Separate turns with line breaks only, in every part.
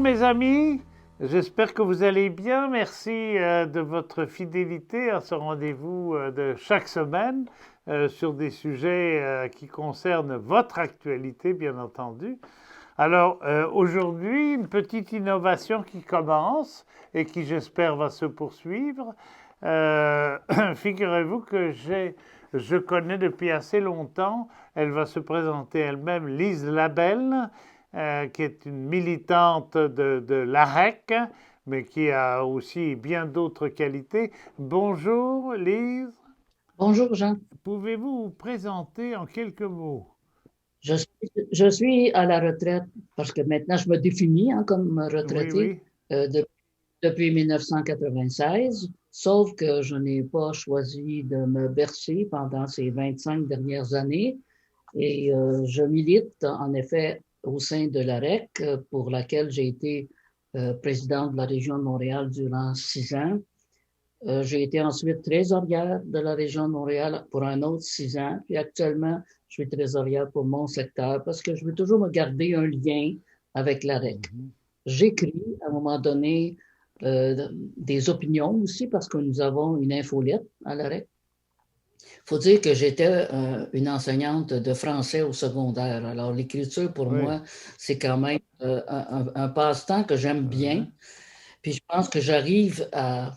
mes amis, j'espère que vous allez bien. Merci de votre fidélité à ce rendez-vous de chaque semaine sur des sujets qui concernent votre actualité, bien entendu. Alors aujourd'hui, une petite innovation qui commence et qui j'espère va se poursuivre. Euh, Figurez-vous que je connais depuis assez longtemps, elle va se présenter elle-même, Lise Labelle, qui est une militante de l'AREC, mais qui a aussi bien d'autres qualités. Bonjour Lise,
Bonjour Jean.
pouvez-vous vous présenter en quelques mots?
Je suis, je suis à la retraite parce que maintenant je me définis comme
Oui,
retraité
oui.
depuis 1996, sauf que je n'ai pas choisi de me bercer pendant ces 25 dernières années et je milite en effet au sein de l'AREC pour laquelle j'ai été président de la région de Montréal durant 6 ans. J'ai été ensuite trésorière de la région de Montréal pour un autre 6 ans. Puis actuellement, je suis trésorière pour mon secteur parce que je veux toujours me garder un lien avec la REC.
Mhm.
J'écris à un moment donné des opinions aussi parce que nous avons une infolette à la REC. Il faut dire que j'étais une enseignante de français au secondaire. Alors l'écriture pour
Oui.
moi, c'est quand même un passe-temps que j'aime bien.
Uh-huh.
Puis je pense que j'arrive à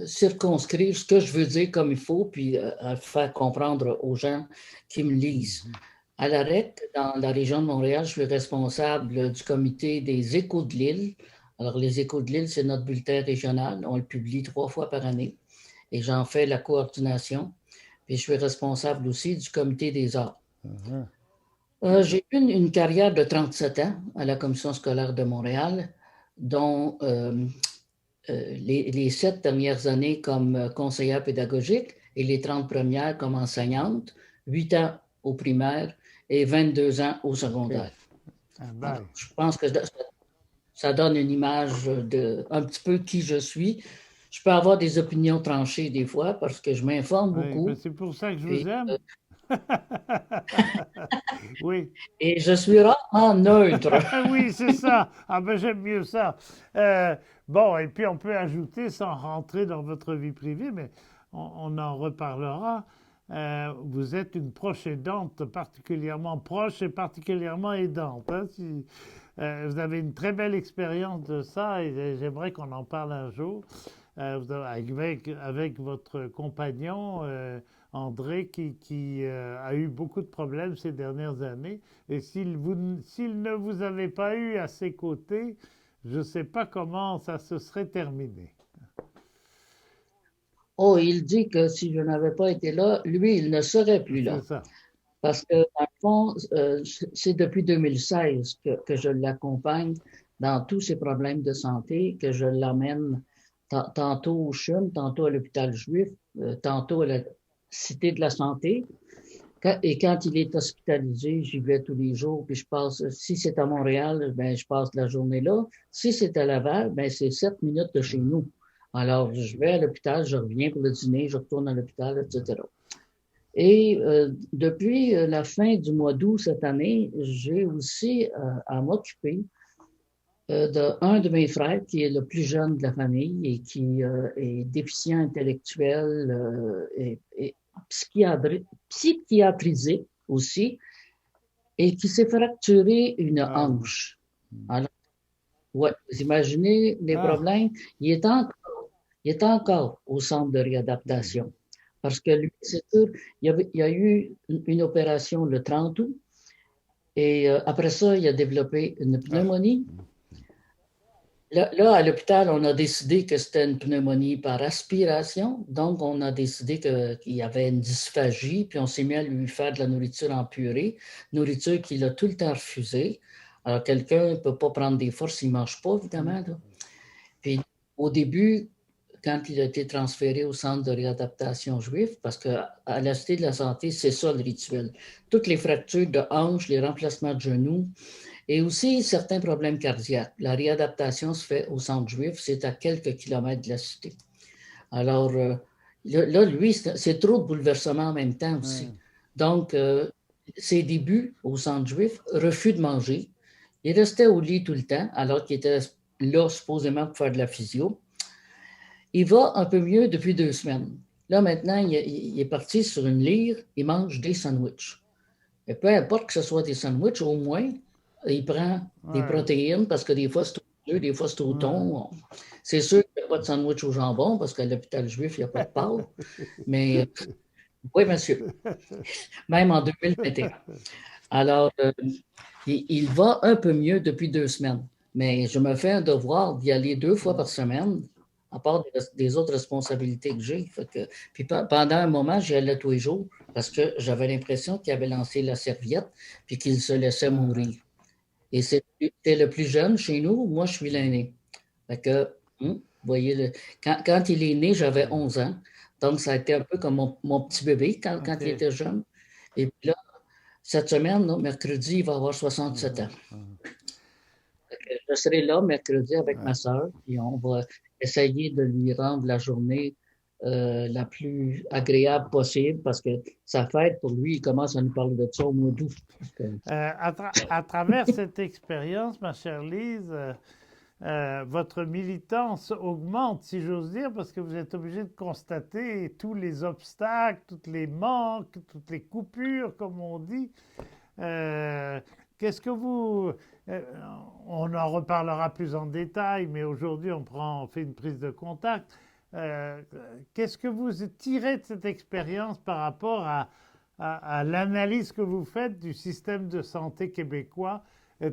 circonscrire ce que je veux dire comme il faut, puis à faire comprendre aux gens qui me lisent.
Mhm.
À la REC, dans la région de Montréal, je suis responsable du comité des Échos de l'île. Alors, les Échos de l'île, c'est notre bulletin régional. On le publie 3 fois par année et j'en fais la coordination. Puis, je suis responsable aussi du comité des arts.
Uh-huh.
J'ai eu une carrière de 37 ans à la Commission scolaire de Montréal, dont les 7 dernières années comme conseillère pédagogique et les 30 premières comme enseignante, 8 ans au primaire et 22 ans au
OK.
secondaire.
Ah,
Alors,
bye.
je pense que ça donne une image de un petit peu qui je suis. Je peux avoir des opinions tranchées des fois parce que je m'informe
Oui, ben
beaucoup
c'est pour ça que je vous
et,
aime. Oui.
et je suis rarement neutre.
Oui, c'est ça. Ah ben j'aime mieux ça. Euh, bon, et puis on peut ajouter, sans rentrer dans votre vie privée, mais on en reparlera. Vous êtes une proche aidante, particulièrement proche et particulièrement aidante, hein. Vous avez une très belle expérience de ça et j'aimerais qu'on en parle un jour. Avec votre compagnon André qui a eu beaucoup de problèmes ces dernières années. Et s'il ne vous avait pas eu à ses côtés, je ne sais pas comment ça se serait terminé.
Oh, il dit que si je n'avais pas été là, lui, il ne serait plus
C'est
là.
ça.
Parce que, dans le fond, c'est depuis 2016 que je l'accompagne dans tous ses problèmes de santé, que je l'emmène tantôt au CHUM, tantôt à l'hôpital juif, tantôt à la Cité de la Santé. Et quand il est hospitalisé, j'y vais tous les jours, puis je passe, si c'est à Montréal, ben, je passe la journée là. Si c'est à Laval, ben, c'est 7 minutes de chez nous. Alors, je vais à l'hôpital, je reviens pour le dîner, je retourne à l'hôpital, etc. Et depuis la fin du mois d'août cette année, j'ai aussi à m'occuper d'un de mes frères qui est le plus jeune de la famille et qui est déficient intellectuel et psychiatrisé aussi et qui s'est fracturé une
Ah oui.
hanche. Alors, ouais, vous imaginez les
Ah,
problèmes? Il est encore, il est encore au centre de réadaptation. Parce que lui, c'est sûr, il y a eu une opération le 30 août et après ça, il a développé une
ah.
pneumonie. Là, à l'hôpital, on a décidé que c'était une pneumonie par aspiration. Donc, on a décidé qu'il y avait une dysphagie, puis on s'est mis à lui faire de la nourriture en purée, nourriture qu'il a tout le temps refusée. Alors, quelqu'un ne peut pas prendre des forces, il ne mange pas, évidemment, là. Puis, au début, quand il a été transféré au centre de réadaptation juif, parce qu'à la Cité de la Santé, c'est ça le rituel. Toutes les fractures de hanches, les remplacements de genoux et aussi certains problèmes cardiaques. La réadaptation se fait au centre juif, c'est à quelques kilomètres de la cité. Alors, là, lui, c'est trop de bouleversements en même temps aussi.
Ouais.
Donc, ses débuts au centre juif, refus de manger. Il restait au lit tout le temps, alors qu'il était là supposément pour faire de la physio. Il va un peu mieux depuis 2 semaines. Là, maintenant, il est parti sur une lyre, il mange des sandwichs. Et peu importe que ce soit des sandwichs, au moins, il prend des
Ouais.
protéines parce que des fois, c'est au œuf, des fois, c'est au
Ouais.
thon. C'est sûr qu'il n'y a pas de sandwich au jambon parce qu'à l'hôpital juif, il n'y a pas de pâtes. Mais oui, monsieur, même en 2021. Alors, il va un peu mieux depuis 2 semaines. Mais je me fais un devoir d'y aller 2 fois par semaine, à part des autres responsabilités que j'ai. Puis pendant un moment, j'y allais tous les jours parce que j'avais l'impression qu'il avait lancé la serviette puis qu'il se laissait mourir. Et c'était le plus jeune chez nous. Moi, je suis l'aîné. Fait que, vous voyez, quand il est né, j'avais 11 ans. Donc, ça a été un peu comme mon petit bébé quand il
OK.
était jeune. Et puis là, cette semaine, là, mercredi, il va avoir 67 ans. Je serai là mercredi avec ma
Ouais.
soeur, puis on va essayer de lui rendre la journée la plus agréable possible parce que sa fête, pour lui, il commence à nous parler de ça au mois d'août.
À travers cette expérience, ma chère Lise, votre militance augmente, si j'ose dire, parce que vous êtes obligé de constater tous les obstacles, toutes les manques, toutes les coupures, comme on dit. Euh, Qu'est-ce que vous... euh, on en reparlera plus en détail, mais aujourd'hui on fait une prise de contact. Euh, Qu'est-ce que vous tirez de cette expérience par rapport à l'analyse que vous faites du système de santé québécois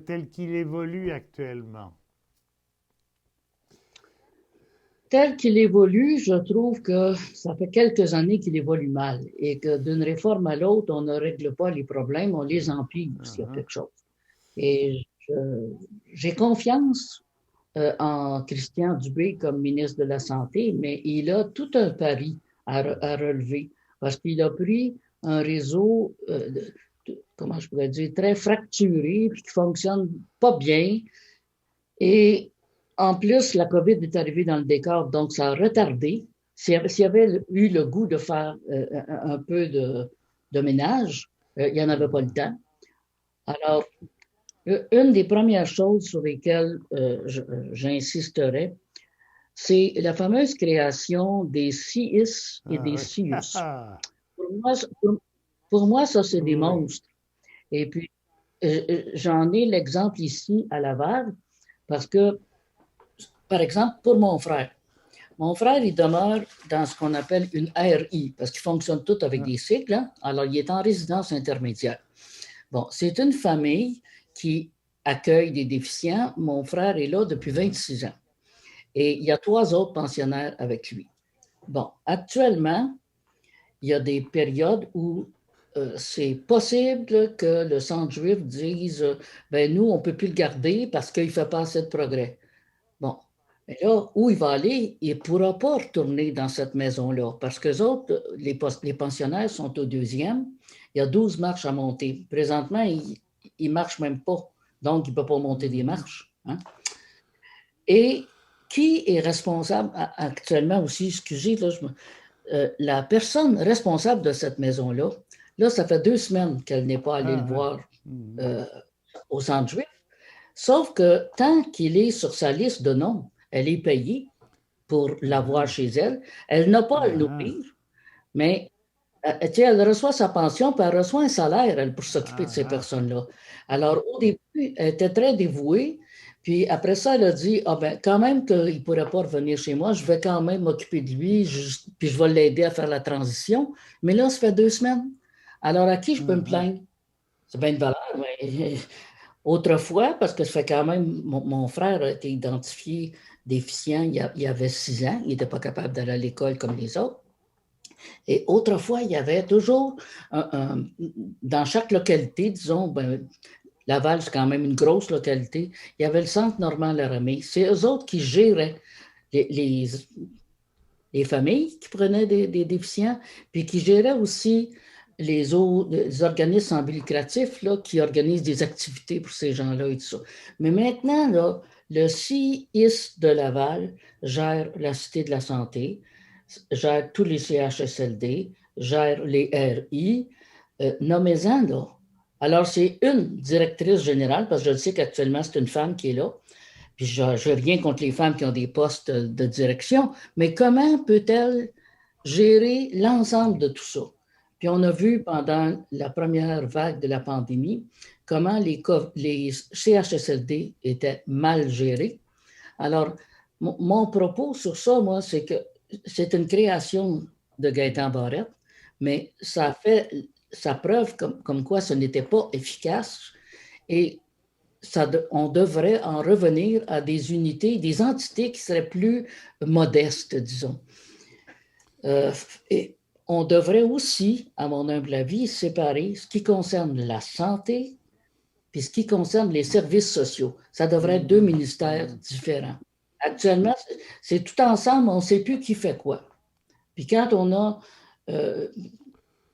tel qu'il évolue actuellement?
Tel qu'il évolue, je trouve que ça fait quelques années qu'il évolue mal et que d'une réforme à l'autre, on ne règle pas les problèmes, on les empire s'il y a
Uh-huh.
quelque chose. Et j'ai confiance en Christian Dubé comme ministre de la Santé, mais il a tout un pari à relever parce qu'il a pris un réseau, comment je pourrais dire, très fracturé, puis qui fonctionne pas bien. Et en plus, la COVID est arrivée dans le décor, donc ça a retardé. S'il y avait eu le goût de faire un peu de ménage, il n'y en avait pas le
Uh-huh.
temps. Alors, une des premières choses sur lesquelles j'insisterai, c'est la fameuse création des CIS et
Ah
des
oui.
CIUS. Pour moi, pour moi ça, c'est des
Oui.
monstres. Et puis, j'en ai l'exemple ici à Laval, parce que, par exemple, pour mon frère, il demeure dans ce qu'on appelle une RI, parce qu'ils fonctionnent tous avec
Ah,
des cycles. Hein? Alors, il est en résidence intermédiaire. Bon, c'est une famille qui accueille des déficients. Mon frère est là depuis
uh-huh.
26 ans. Et il y a 3 autres pensionnaires avec lui. Bon, actuellement, il y a des périodes où c'est possible que le centre juif dise ben nous, on ne peut plus le garder parce qu'il ne fait pas assez de progrès. Bon, mais là, où il va aller, il ne pourra pas retourner dans cette maison-là parce que autres, les pensionnaires sont au deuxième. Il y a 12 marches à monter. Présentement, il ne marche même pas. Donc, il ne peut pas monter des
Mhm.
marches. Hein? Et qui est responsable actuellement aussi, excusez, là, la personne responsable de cette maison-là, là, ça fait 2 semaines qu'elle n'est pas allée le
Ah, ouais.
voir
Mhm.
euh, au centre juif. Sauf que tant qu'il est sur sa liste de noms, elle est payée pour l'avoir
Uh-huh.
chez elle. Elle n'a pas à le
Uh-huh.
nourrir, mais elle reçoit sa pension, puis elle reçoit un salaire, elle, pour s'occuper de ces
Ah,
personnes-là. Alors, au début, elle était très dévouée. Puis après ça, elle a dit, ah ben, quand même qu'il ne pourrait pas revenir chez moi, je vais quand même m'occuper de lui, puis je vais l'aider à faire la transition. Mais là, ça fait 2 semaines. Alors, à qui je peux me
uh-huh.
plaindre? C'est bien de valeur, mais autrefois, parce que ça fait quand même, mon frère a été identifié déficient il avait 6 ans, il n'était pas capable d'aller à l'école comme les autres. Et autrefois, il y avait toujours, dans chaque localité, disons, ben, Laval, c'est quand même une grosse localité, il y avait le centre Normand Laramie. C'est eux autres qui géraient les, les, les familles qui prenaient des déficients, puis qui géraient aussi les organismes sans but lucratif là, qui organisent des activités pour ces gens-là et tout ça. Mais maintenant, là, le CIS de Laval gère la Cité de la Santé, gère tous les CHSLD, gère les RI. Nommez-en, là. Alors, c'est une directrice générale, parce que je sais qu'actuellement, c'est une femme qui est là. Puis, je n'ai rien contre les femmes qui ont des postes de direction, mais comment peut-elle gérer l'ensemble de tout ça? Puis, on a vu pendant la première vague de la pandémie comment les CHSLD étaient mal gérés. Alors, mon propos sur ça, moi, c'est que c'est une création de Gaëtan Barrette, mais ça fait sa preuve comme quoi ce n'était pas efficace et on devrait en revenir à des unités, des entités qui seraient plus modestes, disons. Et on devrait aussi, à mon humble avis, séparer ce qui concerne la santé puis ce qui concerne les services sociaux. Ça devrait être deux ministères différents. Actuellement, c'est tout ensemble, on ne sait plus qui fait quoi. Puis quand on a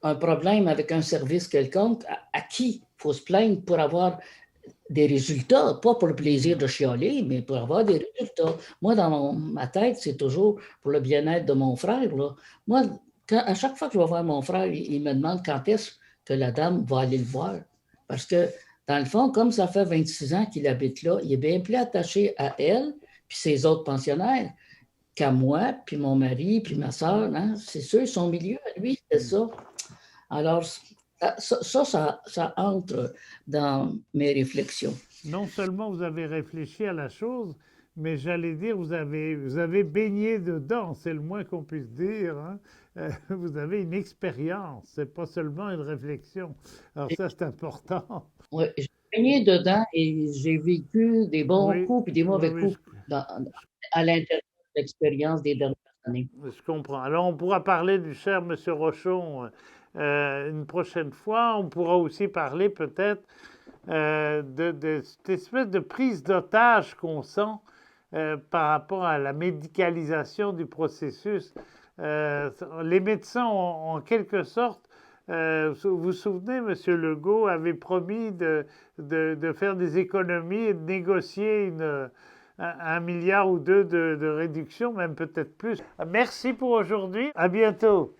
un problème avec un service quelconque, à qui il faut se plaindre pour avoir des résultats, pas pour le plaisir de chialer, mais pour avoir des résultats. Moi, dans ma tête, c'est toujours pour le bien-être de mon frère. Là. Moi, à chaque fois que je vais voir mon frère, il me demande quand est-ce que la dame va aller le voir. Parce que, dans le fond, comme ça fait 26 ans qu'il habite là, il est bien plus attaché à elle, puis ses autres pensionnaires, qu'à moi, puis mon mari, puis ma soeur. Hein? C'est sûr, son milieu, à lui, c'est ça. Alors, ça entre dans mes réflexions.
Non seulement vous avez réfléchi à la chose, mais j'allais dire, vous avez baigné dedans, c'est le moins qu'on puisse dire. Hein. Vous avez une expérience, c'est pas seulement une réflexion. Alors ça, c'est important.
Ouais, j'ai baigné dedans et j'ai vécu des bons
Oui,
coups et des
oui,
mauvais
oui,
coups à l'intérieur de l'expérience des dernières années.
je comprends. Alors, on pourra parler du cher Monsieur Rochon une prochaine fois. On pourra aussi parler peut-être de cette espèce de prise d'otage qu'on sent par rapport à la médicalisation du processus. Les médecins ont en quelque sorte, vous vous souvenez, Monsieur Legault avait promis de faire des économies et de négocier un milliard ou deux de réduction, même peut-être plus. Merci pour aujourd'hui. À bientôt.